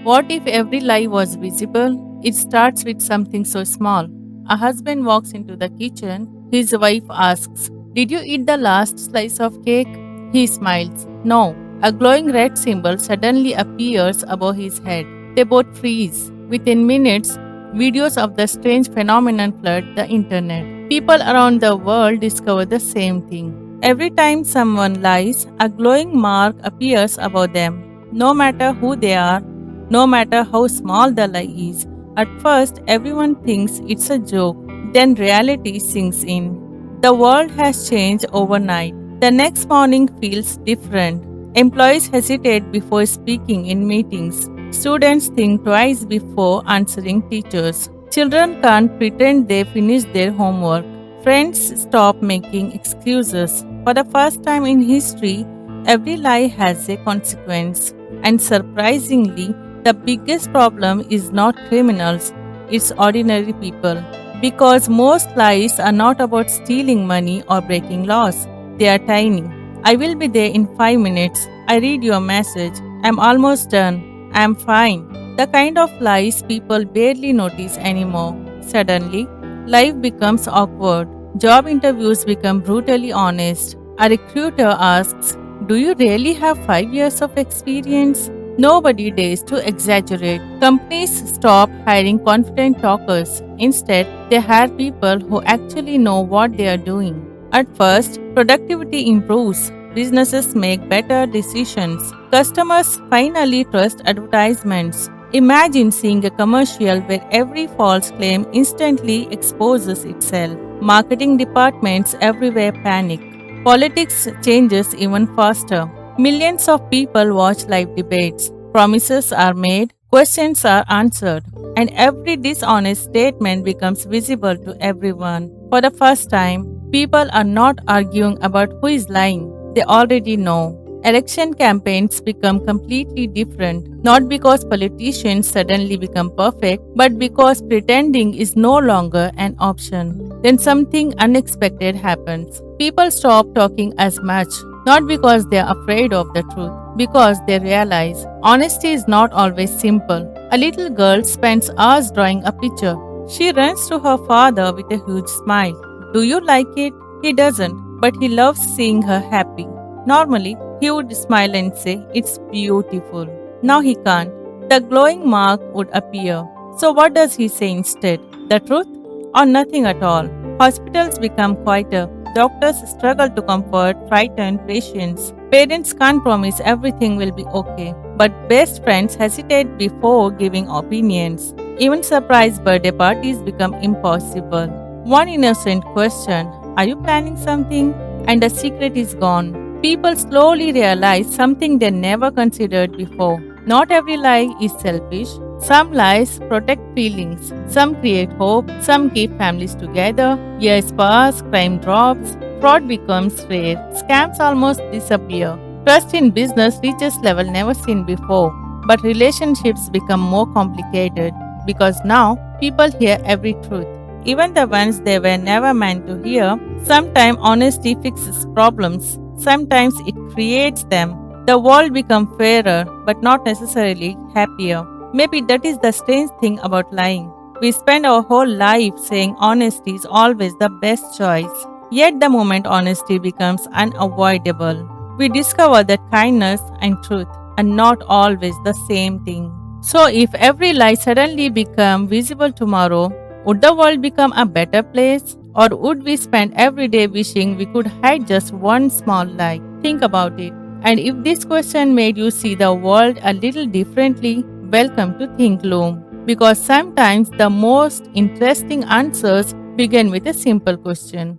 What if every lie was visible? It starts with something so small. A husband walks into the kitchen. His wife asks, "Did you eat the last slice of cake?" He smiles. No. A glowing red symbol suddenly appears above his head. They both freeze. Within minutes, videos of the strange phenomenon flood the internet. People around the world discover the same thing. Every time someone lies, a glowing mark appears above them. No matter who they are, no matter how small the lie is. At first, everyone thinks it's a joke, then reality sinks in. The world has changed overnight. The next morning feels different. Employees hesitate before speaking in meetings. Students think twice before answering teachers. Children can't pretend they finished their homework. Friends stop making excuses. For the first time in history, every lie has a consequence. And surprisingly, the biggest problem is not criminals, it's ordinary people. Because most lies are not about stealing money or breaking laws, they are tiny. I will be there in 5 minutes. I read your message. I'm almost done. I'm fine. The kind of lies people barely notice anymore. Suddenly, life becomes awkward. Job interviews become brutally honest. A recruiter asks, "Do you really have 5 years of experience?" Nobody dares to exaggerate. Companies stop hiring confident talkers. Instead, they hire people who actually know what they are doing. At first, productivity improves. Businesses make better decisions. Customers finally trust advertisements. Imagine seeing a commercial where every false claim instantly exposes itself. Marketing departments everywhere panic. Politics changes even faster. Millions of people watch live debates. Promises are made, questions are answered, and every dishonest statement becomes visible to everyone. For the first time, people are not arguing about who is lying. They already know. Election campaigns become completely different, not because politicians suddenly become perfect, but because pretending is no longer an option. Then something unexpected happens. People stop talking as much, not because they are afraid of the truth, because they realize honesty is not always simple. A little girl spends hours drawing a picture. She runs to her father with a huge smile. "Do you like it?" He doesn't, but he loves seeing her happy. Normally, he would smile and say, "It's beautiful." Now he can't. The glowing mark would appear. So, what does he say instead? The truth? Or nothing at all? Hospitals become quieter. Doctors struggle to comfort frightened patients. Parents can't promise everything will be okay. But best friends hesitate before giving opinions. Even surprise birthday parties become impossible. One innocent question, "Are you planning something?" And the secret is gone. People slowly realize something they never considered before. Not every lie is selfish. Some lies protect feelings, some create hope, some keep families together. Years pass, crime drops, fraud becomes rare, scams almost disappear. Trust in business reaches level never seen before. But relationships become more complicated because now people hear every truth, even the ones they were never meant to hear. Sometimes honesty fixes problems, sometimes it creates them. The world becomes fairer, but not necessarily happier. Maybe that is the strange thing about lying. We spend our whole life saying honesty is always the best choice. Yet the moment honesty becomes unavoidable, we discover that kindness and truth are not always the same thing. So if every lie suddenly become visible tomorrow, would the world become a better place? Or would we spend every day wishing we could hide just one small lie? Think about it. And if this question made you see the world a little differently, welcome to Think Loom. Because sometimes the most interesting answers begin with a simple question.